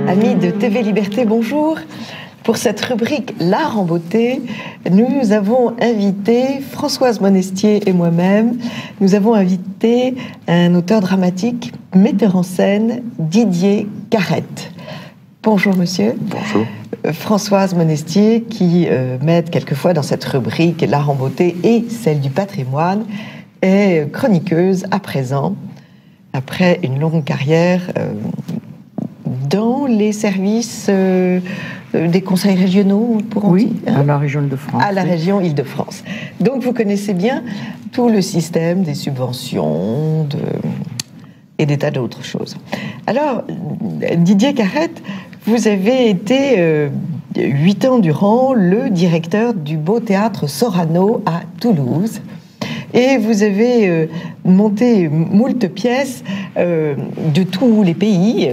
Amis de TV Liberté, bonjour. Pour cette rubrique L'art en beauté, nous avons invité Françoise Monestier et moi-même. Nous avons invité un auteur dramatique, metteur en scène, Didier Carrette. Bonjour monsieur. Bonjour. Françoise Monestier qui m'aide quelquefois dans cette rubrique L'art en beauté et celle du patrimoine est chroniqueuse à présent, après une longue carrière dans les services des conseils régionaux, pourrons dire, à la région Île-de-France. À la région Île-de-France. Donc vous connaissez bien tout le système des subventions et des tas d'autres choses. Alors, Didier Carrette, vous avez été 8 ans durant le directeur du Beau Théâtre Sorano à Toulouse. Et vous avez monté moult pièces de tous les pays,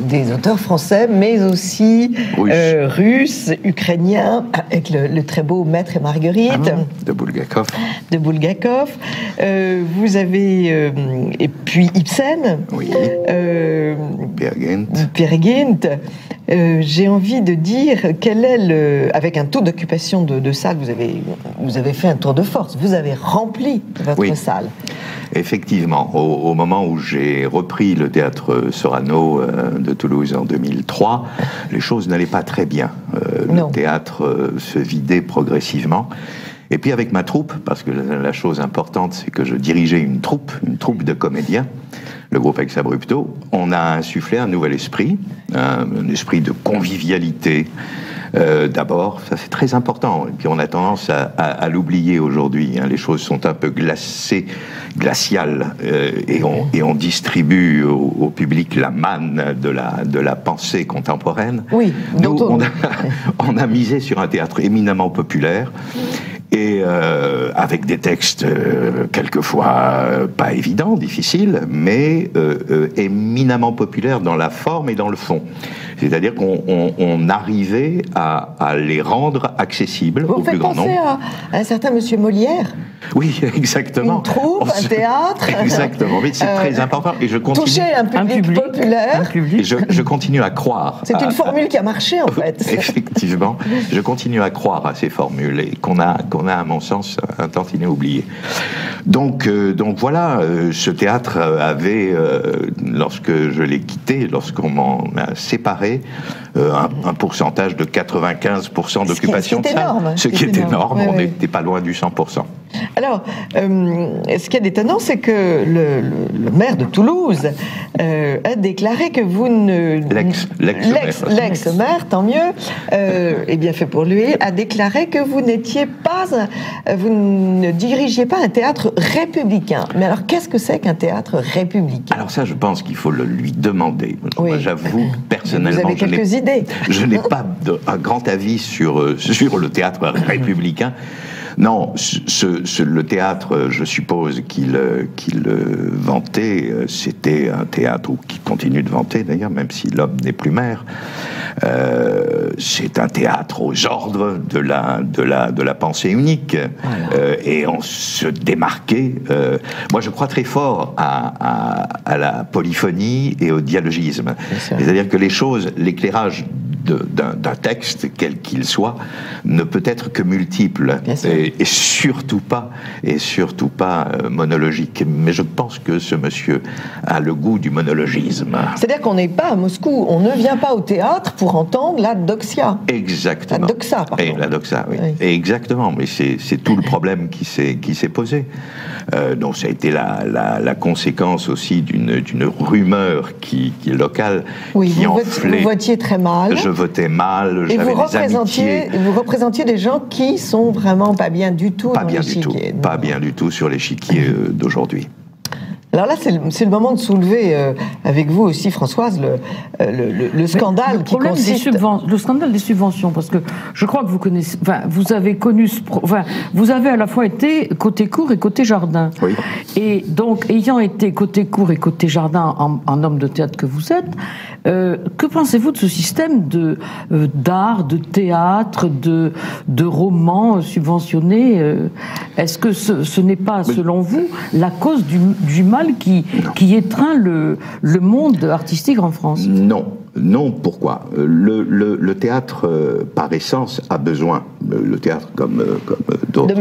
des auteurs français, mais aussi russes, ukrainiens, avec le très beau Maître et Marguerite. De Bulgakov. De Bulgakov. Vous avez... et puis Ibsen. Oui. Peer Gynt. Peer Gynt. J'ai envie de dire, quel est avec un taux d'occupation de salle, vous avez fait un tour de force, vous avez rempli votre salle. Effectivement, au moment où j'ai repris le théâtre Sorano de Toulouse en 2003, les choses n'allaient pas très bien. Le théâtre se vidait progressivement. Et puis avec ma troupe, parce que la chose importante, c'est que je dirigeais une troupe de comédiens, le groupe Ex Abrupto, on a insufflé un nouvel esprit, un esprit de convivialité. D'abord, ça c'est très important, et puis on a tendance à l'oublier aujourd'hui, hein. Les choses sont un peu glaciales, et on distribue au public la manne de la pensée contemporaine. Oui, nous on a misé sur un théâtre éminemment populaire, et avec des textes quelquefois pas évidents, difficiles, mais éminemment populaires dans la forme et dans le fond. C'est-à-dire qu'on arrivait à les rendre accessibles au plus grand nombre. Vous faites penser à un certain monsieur Molière. Oui, exactement. Une troupe, un théâtre. Exactement, mais c'est très important. Et je continue... Toucher un public populaire. Et je continue à croire. C'est une formule qui a marché, en fait. Effectivement, je continue à croire à ces formules et qu'on a, à mon sens, un tantinet oublié. Donc voilà, ce théâtre avait, lorsque je l'ai quitté, lorsqu'on m'en a séparé, un pourcentage de 95% d'occupation de salle. Ce qui est énorme, on n'était pas loin du 100%. Alors, ce qui est étonnant, c'est que le maire de Toulouse a déclaré que vous ne... L'ex-maire, tant mieux, et bien fait pour lui, a déclaré que vous n'étiez pas... vous ne dirigiez pas un théâtre républicain. Mais alors, qu'est-ce que c'est qu'un théâtre républicain? Alors ça, je pense qu'il faut le lui demander. Oui. Moi, j'avoue, personnellement... Vous avez quelques idées. Je n'ai pas un grand avis sur le théâtre républicain. Non, le théâtre, je suppose qu'il vantait, c'était un théâtre, ou qu'il continue de vanter d'ailleurs, même si l'homme n'est plus maire. C'est un théâtre aux ordres de la pensée unique. Voilà. Et on se démarquait. Moi, je crois très fort à la polyphonie et au dialogisme. C'est-à-dire que les choses, l'éclairage d'un texte, quel qu'il soit, ne peut être que multiple et surtout pas monologique. Mais je pense que ce monsieur a le goût du monologisme. C'est-à-dire qu'on n'est pas à Moscou, on ne vient pas au théâtre pour entendre la doxa. Exactement. La doxa, pardon. Et la doxa, oui. Exactement, mais c'est tout le problème qui s'est posé. Donc ça a été la conséquence aussi d'une rumeur qui est locale, qui enflait. Vous votiez très mal. Je votais mal, et j'avais des amitiés. Vous représentiez des gens qui sont vraiment pas bien du tout dans l'échiquier. Pas bien du tout sur l'échiquier d'aujourd'hui. Alors là, c'est le moment de soulever avec vous aussi, Françoise, le scandale qui consiste... Le scandale des subventions, parce que je crois que vous connaissez... Enfin, vous avez connu... vous avez à la fois été côté cour et côté jardin. Oui. Et donc, ayant été côté cour et côté jardin en homme de théâtre que vous êtes, Que pensez-vous de ce système d'art, de théâtre, de romans subventionnés? Est-ce que ce n'est pas, selon vous, la cause du mal qui étreint le monde artistique en France? Non, pourquoi? Le théâtre, par essence, a besoin, le théâtre comme d'autres...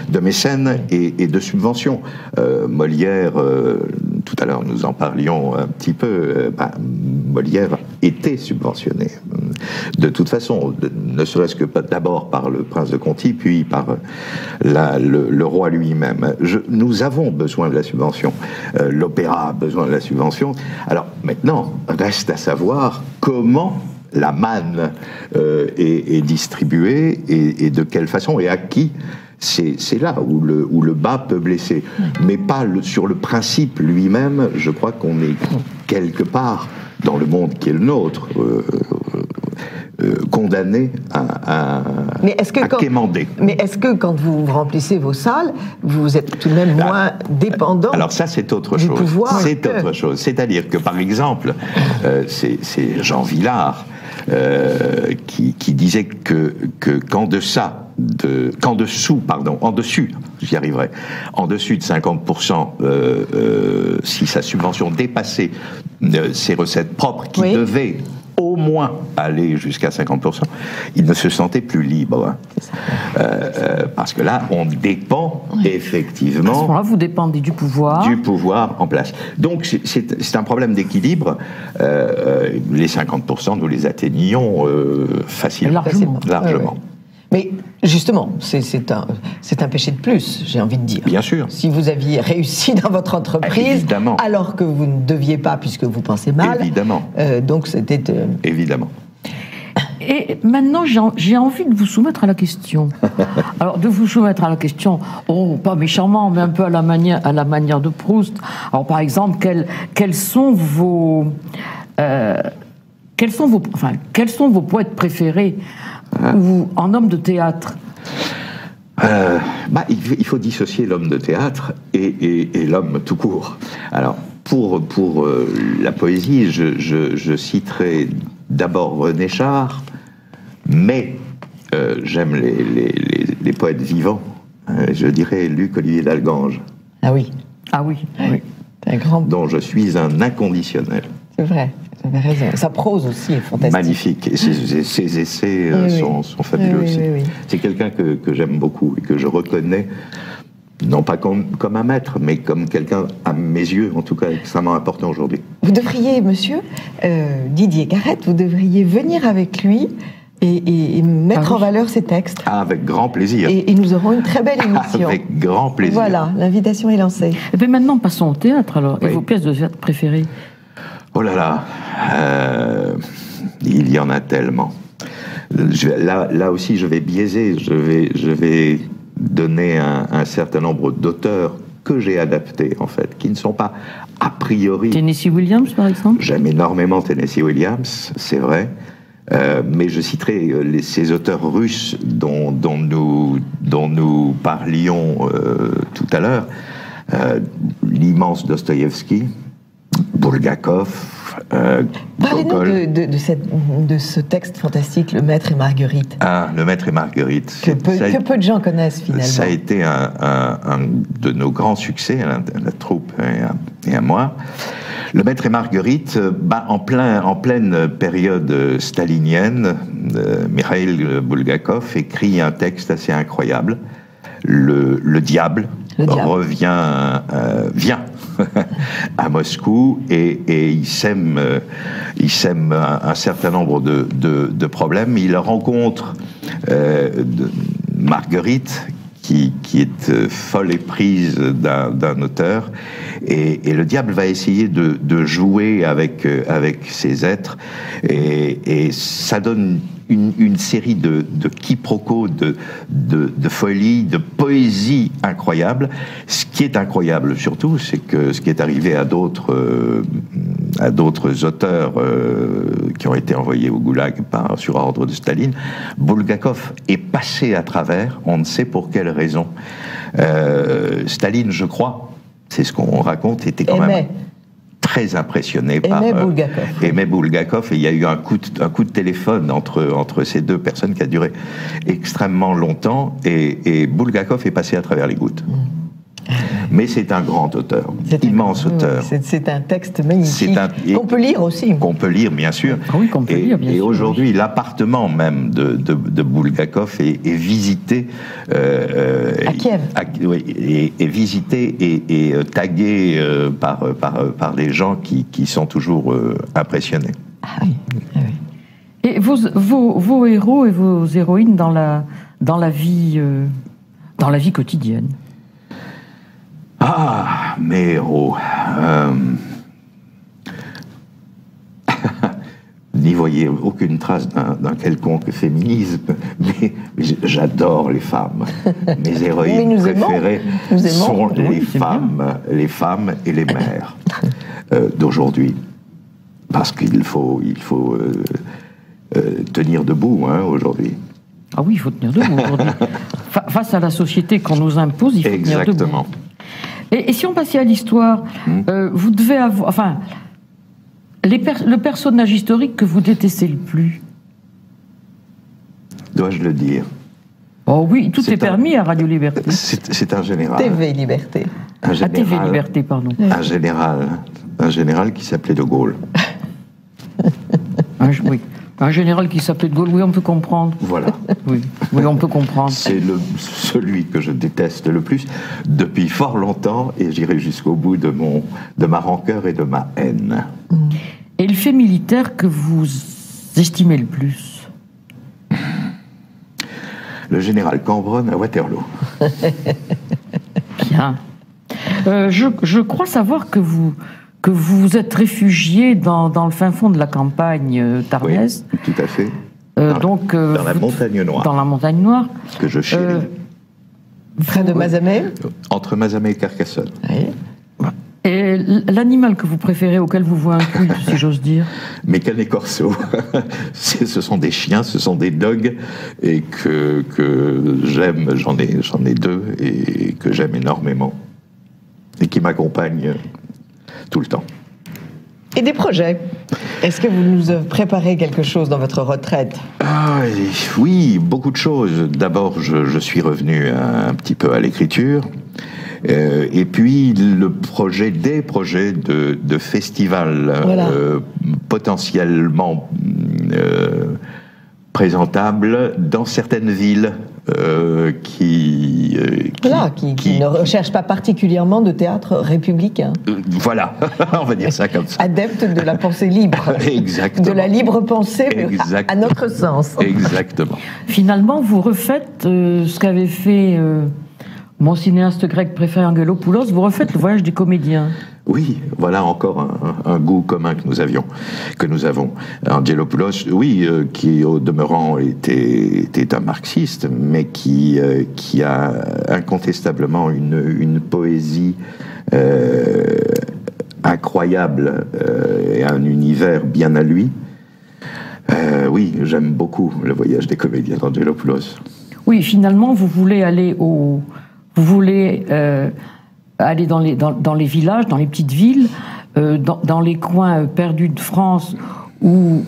De mécènes et de subventions. Molière, tout à l'heure nous en parlions un petit peu, Molière était subventionné. De toute façon, ne serait-ce que d'abord par le prince de Conti, puis par le roi lui-même. Nous avons besoin de la subvention. L'opéra a besoin de la subvention. Alors maintenant, reste à savoir comment la manne est distribuée et de quelle façon et à qui. C'est là où le bas peut blesser. Mais pas sur le principe lui-même. Je crois qu'on est quelque part dans le monde qui est le nôtre, condamné à quémander. Mais est-ce que quand vous remplissez vos salles, vous êtes tout de même moins dépendant? Alors ça, c'est autre chose. C'est autre chose. C'est-à-dire que, par exemple, c'est Jean Vilar qui disait que en dessus, j'y arriverai, en dessus de 50%, si sa subvention dépassait ses recettes propres, qui devaient au moins aller jusqu'à 50%, il ne se sentait plus libre. Parce que là, on dépend effectivement... À ce moment-là, vous dépendez du pouvoir. Du pouvoir en place. Donc, c'est un problème d'équilibre. Les 50%, nous les atteignons facilement. Largement. Ouais. Mais justement, c'est un péché de plus, j'ai envie de dire. Bien sûr. Si vous aviez réussi dans votre entreprise, évidemment, alors que vous ne deviez pas, puisque vous pensez mal. Évidemment. Donc c'était... Évidemment. Et maintenant, j'ai envie de vous soumettre à la question. Alors, de vous soumettre à la question, pas méchamment, mais un peu à la manière de Proust. Alors, par exemple, quels sont vos poètes préférés ou en homme de théâtre? Il faut dissocier l'homme de théâtre et l'homme tout court. Alors, pour la poésie, je citerai d'abord René Char, mais j'aime les poètes vivants. Je dirais Luc Olivier d'Algange. Ah oui. Un grand... dont je suis un inconditionnel. C'est vrai. Vous avez raison. Sa prose aussi est fantastique. Magnifique. Et ses essais sont fabuleux aussi. Oui. C'est quelqu'un que j'aime beaucoup et que je reconnais, non pas comme un maître, mais comme quelqu'un, à mes yeux, en tout cas, extrêmement important aujourd'hui. Vous devriez, monsieur Didier Carrette, vous devriez venir avec lui et mettre en valeur ses textes. Avec grand plaisir. Et nous aurons une très belle émission. Avec grand plaisir. Voilà, l'invitation est lancée. Et bien maintenant, passons au théâtre, alors. Oui. Et vos pièces de théâtre préférées? Oh là là, il y en a tellement. Là aussi, je vais biaiser, je vais donner un certain nombre d'auteurs que j'ai adaptés, en fait, qui ne sont pas a priori... Tennessee Williams, par exemple? J'aime énormément Tennessee Williams, c'est vrai, mais je citerai ces auteurs russes dont nous parlions tout à l'heure, l'immense Dostoïevski, Bulgakov, Parlez-nous de ce texte fantastique, Le Maître et Marguerite. Le Maître et Marguerite. Que peu de gens connaissent finalement. Ça a été un de nos grands succès, la troupe et à moi. Le Maître et Marguerite, en pleine période stalinienne, Mikhail Bulgakov écrit un texte assez incroyable. Le diable vient à Moscou et il sème un certain nombre de problèmes. Il rencontre Marguerite qui est folle et prise d'un auteur et le diable va essayer de jouer avec ces êtres et ça donne une série de quiproquos, de folie, de poésie incroyable. Ce qui est incroyable surtout, c'est que ce qui est arrivé à d'autres auteurs qui ont été envoyés au goulag sur ordre de Staline, Bulgakov est passé à travers, on ne sait pour quelle raison. Staline, je crois, c'est ce qu'on raconte, était quand même très impressionné par Aimait Bulgakov, et il y a eu un coup de téléphone entre ces deux personnes qui a duré extrêmement longtemps, et Bulgakov est passé à travers les gouttes. Mais c'est un grand auteur, immense auteur. C'est un texte magnifique, qu'on peut lire aussi. Qu'on peut lire, bien sûr. Oui, qu'on peut lire, bien sûr. Et aujourd'hui, l'appartement même de Bulgakov est visité... à Kiev. Est visité et tagué par des gens qui sont toujours impressionnés. Ah oui. Et vos héros et vos héroïnes dans la vie quotidienne? Ah, mes héros. N'y voyez aucune trace d'un quelconque féminisme, mais j'adore les femmes. Mes héroïnes préférées sont les femmes et les mères d'aujourd'hui. Parce qu'il faut tenir debout aujourd'hui. Ah oui, il faut tenir debout aujourd'hui. Face à la société qu'on nous impose, il faut tenir debout. Exactement. Et si on passait à l'histoire, vous devez avoir... Enfin, le personnage historique que vous détestez le plus? Dois-je le dire? Oh oui, tout est permis à Radio Liberté. C'est un général. TV Liberté. Un général, à TV Liberté, pardon. Un général qui s'appelait De Gaulle. Oui. Un général qui s'appelait De Gaulle, oui, on peut comprendre. Voilà. Oui, on peut comprendre. C'est celui que je déteste le plus depuis fort longtemps, et j'irai jusqu'au bout de ma rancœur et de ma haine. Et le fait militaire que vous estimez le plus? Le général Cambronne à Waterloo. Bien. Je crois savoir que vous êtes réfugié dans le fin fond de la campagne tarnaise. Oui, tout à fait. Dans la montagne noire. Dans la montagne noire. Que je chéris. Près de Mazamet. Entre Mazamet et Carcassonne. Oui. Et l'animal que vous préférez, auquel vous vouez un culte, si j'ose dire? Mes Canet Corso. Ce sont des chiens, ce sont des dogs, et que j'aime, j'en ai deux, et que j'aime énormément. Et qui m'accompagnent tout le temps. Et des projets? Est-ce que vous nous préparez quelque chose dans votre retraite? Oui, beaucoup de choses. D'abord, je suis revenu un petit peu à l'écriture. Et puis, des projets de festivals potentiellement présentables dans certaines villes qui ne recherchent pas particulièrement de théâtre républicain. Voilà, on va dire ça comme ça. Adepte de la pensée libre. Exactement. De la libre pensée, à notre sens. Exactement. Finalement, vous refaites ce qu'avait fait mon cinéaste grec préféré, Angelopoulos, vous refaites le voyage des comédiens. Oui, voilà encore un goût commun que nous avons. Angelopoulos, oui, qui au demeurant était un marxiste, mais qui a incontestablement une poésie incroyable et un univers bien à lui. Oui, j'aime beaucoup le voyage des comédiens d'Angelopoulos. Oui, finalement, vous voulez aller aller dans les villages, dans les petites villes, dans les coins perdus de France où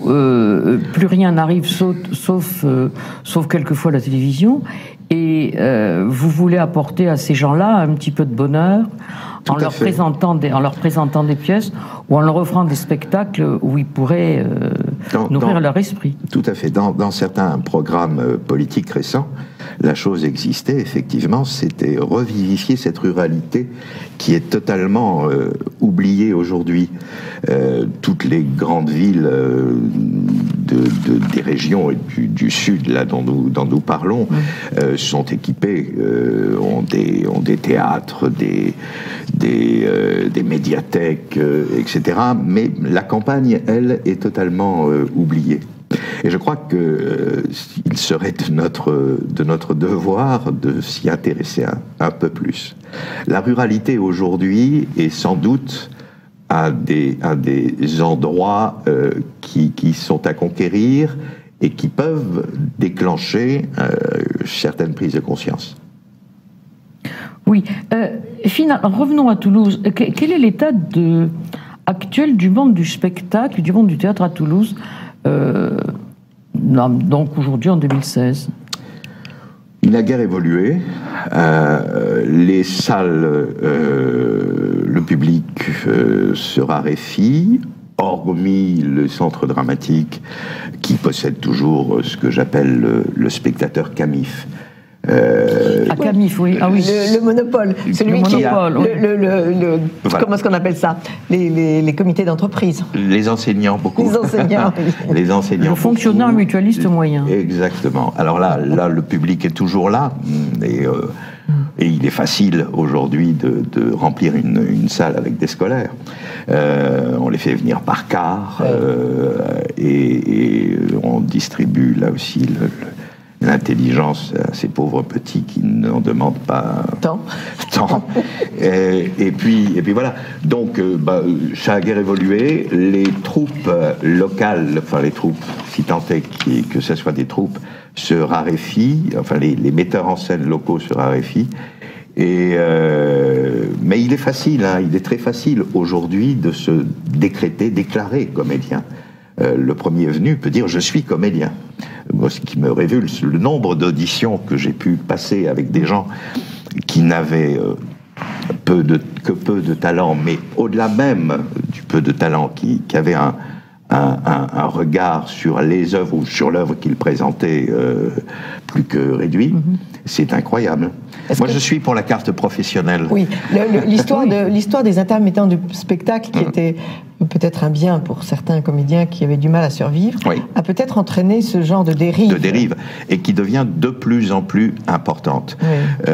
plus rien n'arrive sauf quelquefois la télévision, et vous voulez apporter à ces gens-là un petit peu de bonheur en leur présentant des pièces ou en leur offrant des spectacles où ils pourraient nourrir leur esprit. Tout à fait. Dans certains programmes politiques récents, la chose existait, effectivement, c'était revivifier cette ruralité qui est totalement oubliée aujourd'hui. Toutes les grandes villes des régions du sud, là, dont nous parlons, sont équipées, ont des théâtres, des médiathèques, etc. Mais la campagne, elle, est totalement oubliée. Et je crois qu'il serait de notre devoir de s'y intéresser un peu plus. La ruralité aujourd'hui est sans doute un des endroits qui sont à conquérir et qui peuvent déclencher certaines prises de conscience. Oui. Revenons à Toulouse. Quel est l'état actuelle du monde du spectacle, du monde du théâtre à Toulouse, donc aujourd'hui en 2016? Il n'a guère évolué. Les salles, le public se raréfie, hormis le centre dramatique qui possède toujours ce que j'appelle le spectateur CAMIF. CAMIF, oui. Ah oui. Le monopole. Celui qui a voilà. Comment est-ce qu'on appelle ça, les comités d'entreprise. Les enseignants, beaucoup. Les enseignants. Les enseignants. Le fonctionnaire mutualiste moyen. Exactement. Alors là, le public est toujours là. Et il est facile aujourd'hui de remplir une salle avec des scolaires. On les fait venir par car et on distribue là aussi l'intelligence à ces pauvres petits qui n'en demandent pas tant. Et puis voilà. Donc ça a guère évolué. Les troupes locales, enfin les troupes, si tant est que ce soit des troupes, se raréfient. Enfin les metteurs en scène locaux se raréfient. Mais il est facile, il est très facile aujourd'hui de se déclarer comédien. Le premier venu peut dire « je suis comédien ». Moi, ce qui me révulse, le nombre d'auditions que j'ai pu passer avec des gens qui n'avaient que peu de talent, mais au-delà même du peu de talent, qui avaient un regard sur les œuvres ou sur l'œuvre qu'ils présentaient plus que réduit. C'est incroyable. Moi, je suis pour la carte professionnelle. Oui, l'histoire des intermittents du spectacle, qui était peut-être un bien pour certains comédiens qui avaient du mal à survivre, a peut-être entraîné ce genre de dérive. Et qui devient de plus en plus importante. Oui.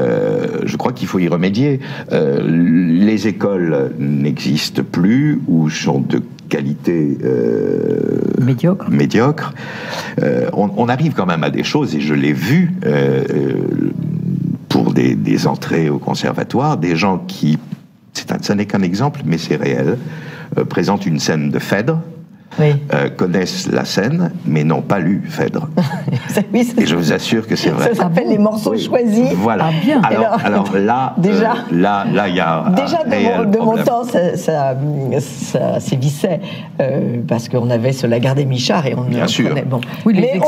Je crois qu'il faut y remédier. Les écoles n'existent plus ou sont de qualité médiocre. On arrive quand même à des choses, et je l'ai vu pour des entrées au conservatoire, des gens qui, ça n'est qu'un exemple, mais c'est réel, présentent une scène de Phèdre, connaissent la scène, mais n'ont pas lu Phèdre. Et je vous assure que c'est vrai. Ça s'appelle les morceaux choisis. Voilà. Ah, bien. Alors là, déjà, là, il y a de mon temps, ça sévissait parce qu'on avait sur la gare des Michards et on bien sûr. Prenait, bon. Oui, mais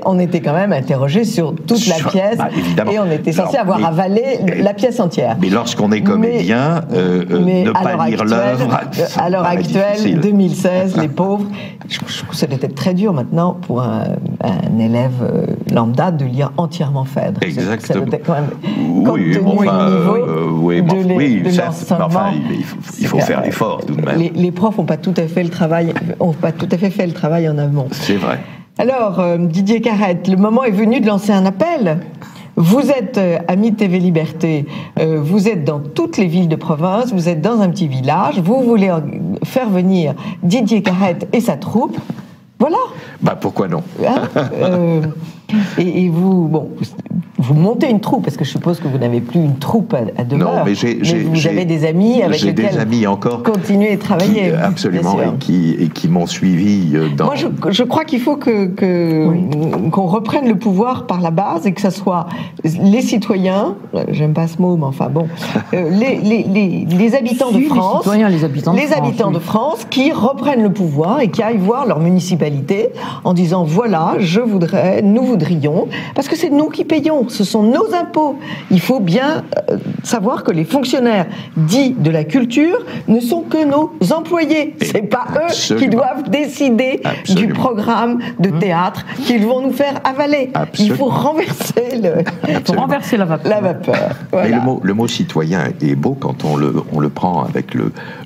on était quand même interrogé sur toute la pièce, et on était censé avoir avalé la pièce entière. Mais lorsqu'on est comédien, ne pas lire l'œuvre, à l'heure actuelle, 2016. Les pauvres, je trouve que ça doit être très dur maintenant pour un élève lambda de lire entièrement Phèdre. Exactement. Ça doit être quand même, compte tenu du niveau de l'enseignement. Il faut faire l'effort tout de même. Les profs n'ont pas tout à fait le travail, fait le travail en amont. C'est vrai. Alors, Didier Carrette, le moment est venu de lancer un appel. Vous êtes ami de TV Liberté, vous êtes dans toutes les villes de province, vous êtes dans un petit village, vous voulez faire venir Didier Carrette et sa troupe, voilà. Pourquoi non? Et vous montez une troupe, parce que je suppose que vous n'avez plus une troupe à demeure. Non, mais vous avez des amis avec lesquels des amis encore continuer à travailler. Absolument, et qui m'ont suivi dans... Moi, je crois qu'il faut qu'on reprenne le pouvoir par la base, et que ça soit les citoyens, j'aime pas ce mot, mais enfin bon, les habitants de France, les habitants de France qui reprennent le pouvoir et qui aillent voir leur municipalité en disant voilà, nous voudrions, parce que c'est nous qui payons, ce sont nos impôts. Il faut bien savoir que les fonctionnaires dits de la culture ne sont que nos employés. C'est pas eux qui doivent décider du programme de théâtre qu'ils vont nous faire avaler. Il faut renverser la vapeur. Voilà. Mais le mot citoyen est beau quand on le prend avec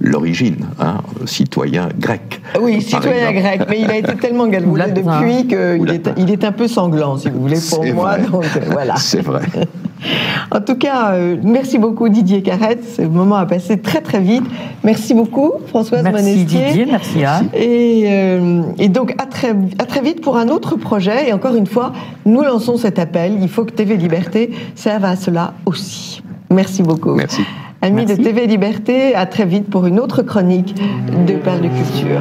l'origine, citoyen grec. Oui, citoyen grec, mais il a été tellement galvaudé depuis qu'il est un peu sanglant, si vous voulez, pour moi. Donc, voilà. C'est vrai. En tout cas, merci beaucoup Didier Carrette. Ce moment a passé très très vite. Merci beaucoup Françoise Monestier. Merci Didier, merci Anne. Et donc à très vite pour un autre projet. Et encore une fois, nous lançons cet appel. Il faut que TV Liberté serve à cela aussi. Merci beaucoup. Merci. Amis de TV Liberté, à très vite pour une autre chronique de Perles de Culture.